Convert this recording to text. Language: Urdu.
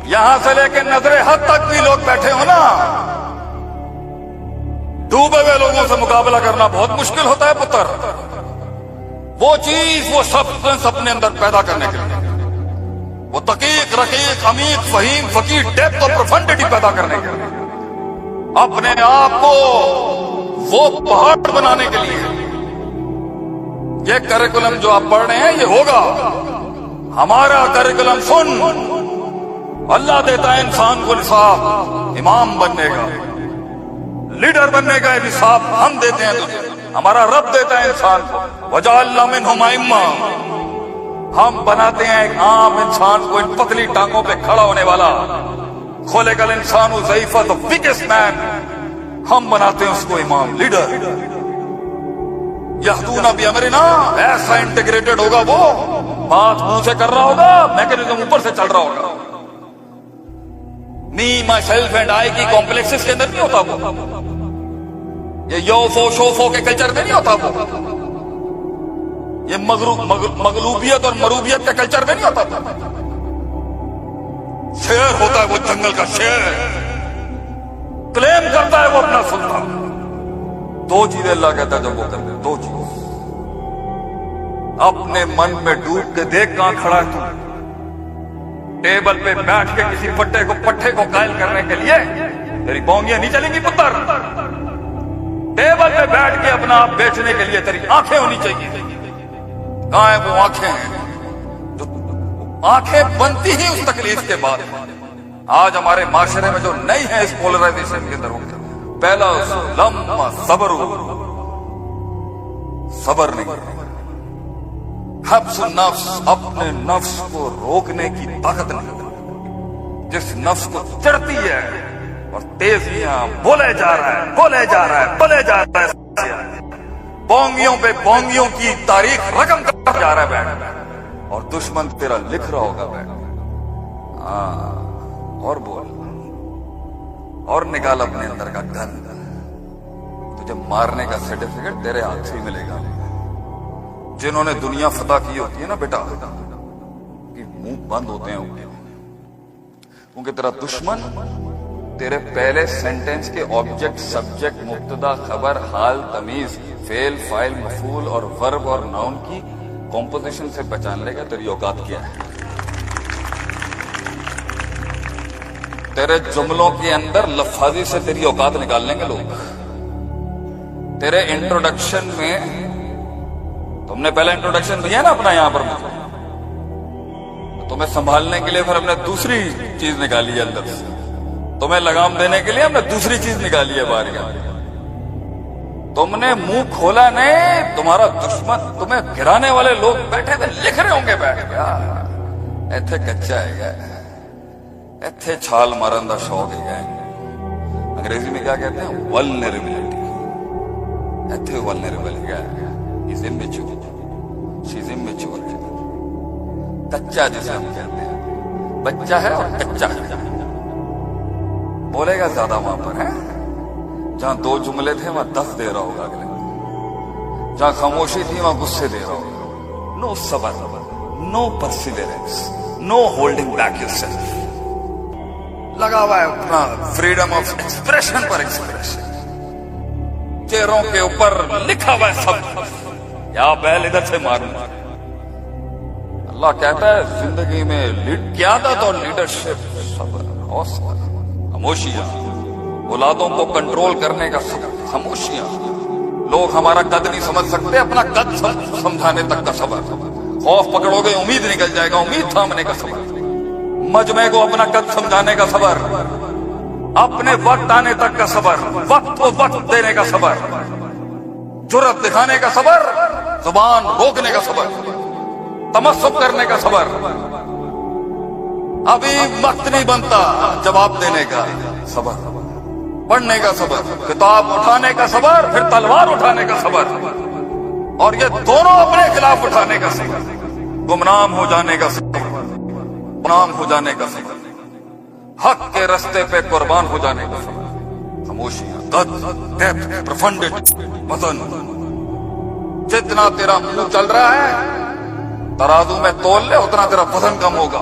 یہاں سے لے کے نظر حد تک بھی لوگ بیٹھے ہو نا، ڈوبے ہوئے لوگوں سے مقابلہ کرنا بہت مشکل ہوتا ہے پتر. وہ چیز، وہ سبسٹنس اپنے اندر پیدا کرنے کے لیے، وہ دقیق رقیق عمیق فہیم فقیر ڈیپتھ اور پروفنڈٹی پیدا کرنے کے لیے، اپنے آپ کو وہ پہاڑ بنانے کے لیے یہ کریکولم جو آپ پڑھ رہے ہیں یہ ہوگا. ہمارا کریکولم سن، اللہ دیتا ہے انسان کو نصاب، امام بننے کا، لیڈر بننے کا نصاب ہم دیتے ہیں تجھے. ہمارا رب دیتا ہے انسان کو، وَجَعَلْنَا مِنْهُمْ أَئِمَّةً. ہم بناتے ہیں ایک عام انسان کو ان پتلی ٹانگوں پہ کھڑا ہونے والا. خلق الانسان ضعیفا the weakest man. ہم بناتے ہیں اس کو امام، لیڈر. یہدون بامرنا، ایسا انٹیگریٹڈ ہوگا وہ، بات منہ سے کر رہا ہوگا، میکینزم اوپر سے چل رہا ہوگا. می مائی سیلف اینڈ آئی کی کمپلیکسز کے اندر نہیں ہوتا وہ، یہ یوفو شوفو کے کلچر میں نہیں ہوتا وہ، یہ مغلوبیت اور مروبیت کے کلچر میں نہیں ہوتا وہ. شیر ہوتا ہے وہ، جنگل کا شیر، کلیم کرتا ہے وہ اپنا سلطان. دو چیزیں اللہ کہتا ہے جب وہ کرتے ہیں، دو چیز. اپنے من میں ڈوب کے دیکھ کہاں کھڑا ہے تو. ٹیبل پہ بیٹھ کے کسی پٹھے کو قائل کرنے کے لیے تیری بونگیاں نہیں چلیں گی پتر. ٹیبل پہ بیٹھ کے اپنا آپ بیچنے کے لیے تیری آنکھیں ہونی چاہیے. کہاں ہیں وہ آنکھیں ہیں جو آنکھیں بنتی ہی اس تکلیف کے بعد. آج ہمارے معاشرے میں جو نہیں ہے اس پولرائزیشن کے اندر، پہلا لما صبر، صبر نہیں، حبس النفس، اپنے نفس کو روکنے کی طاقت نہیں. جس نفس کو چڑھتی ہے اور تیزیاں بولے جا رہا ہے، بولے جا رہا ہے، بولے جا رہا ہے، بونگیوں پہ بونگیوں کی تاریخ رقم کرتا جا رہا ہے بیٹھ، اور دشمن تیرا لکھ رہا ہوگا بیٹھ. اور بول، اور نکال اپنے اندر کا گن. تجھے مارنے کا سرٹیفکیٹ تیرے ہاتھ سے ہی ملے گا. جنہوں نے دنیا فتح کی ہوتی ہے نا بیٹا، کہ منہ بند ہوتے ہیں کیونکہ تیرا دشمن تیرے پہلے سینٹنس کے آبجیکٹ، سبجیکٹ، مبتدا، خبر، حال، تمیز، فعل، فاعل، مفعول اور ورب اور ناؤن کی کمپوزیشن سے پہچان لے گا تیری اوقات کیا ہے. تیرے جملوں کے اندر لفاظی سے تیری اوقات نکال لیں گے لوگ. تیرے انٹروڈکشن میں، تم نے پہلا انٹروڈکشن دیا نا اپنا یہاں پر مجھے، تمہیں سنبھالنے کے لیے پھر ہم نے دوسری چیز نکالی ہے اندر سے. تمہیں لگام دینے کے لیے ہم نے دوسری چیز نکالی ہے باہر. تم نے منہ کھولا نہیں، تمہارا دشمن، تمہیں گرانے والے لوگ بیٹھے تھے لکھ رہے ہوں گے بیٹھ گیا ایتھے کچا ہے گیا، ایتھے چھال مارن دا شوق ہے. انگریزی میں کیا کہتے ہیں؟ ولنریبلٹی. ایتھے ولنریبل ہے، از امیچور، شی از امیچور. کچا جسے ہم کہتے ہیں، بچہ ہے اور کچا ہے. بولے گا زیادہ وہاں پر ہے، جہاں 2 جملے تھے وہاں 10 دے رہا ہوگا اگلے. جہاں خاموشی تھی وہاں غصے دے رہا ہوگا. نو صبر، نو پرسیورنس، نو ہولڈنگ بیک یور سیلف. لگا ہوا ہے اپنا freedom of expression per expression. چہروں کے اوپر لکھا ہوا ہے سب، یا بیل ادھر سے مارنا. اللہ کہتا ہے زندگی میں قیادت اور لیڈرشپ، صبر، حوصلہ، خاموشیاں، اولادوں کو کنٹرول کرنے کا صبر، خاموشیاں. لوگ ہمارا قد نہیں سمجھ سکتے، اپنا قد سمجھانے تک کا صبر. خوف پکڑو گے امید نکل جائے گا، امید تھامنے کا صبر. مجمع کو اپنا قد سمجھانے کا صبر، اپنے وقت آنے تک کا صبر، وقت کو وقت دینے کا صبر، جرأت دکھانے کا صبر، زبان روکنے کا صبر، تمسک کرنے کا صبر. ابھی وقت نہیں بنتا جواب دینے کا صبر، پڑھنے کا صبر، کتاب اٹھانے کا صبر، پھر تلوار اٹھانے کا صبر، اور یہ دونوں اپنے خلاف اٹھانے کا صبر. گمنام ہو جانے کا صبر، گمنام ہو جانے کا صبر، حق کے رستے پہ قربان ہو جانے کا صبر. خاموشیاں، قد، ڈیپتھ، پروفنڈٹی، وزن. جتنا تیرا منہ چل رہا ہے ترازو میں تول لے، اتنا تیرا وزن کم ہوگا.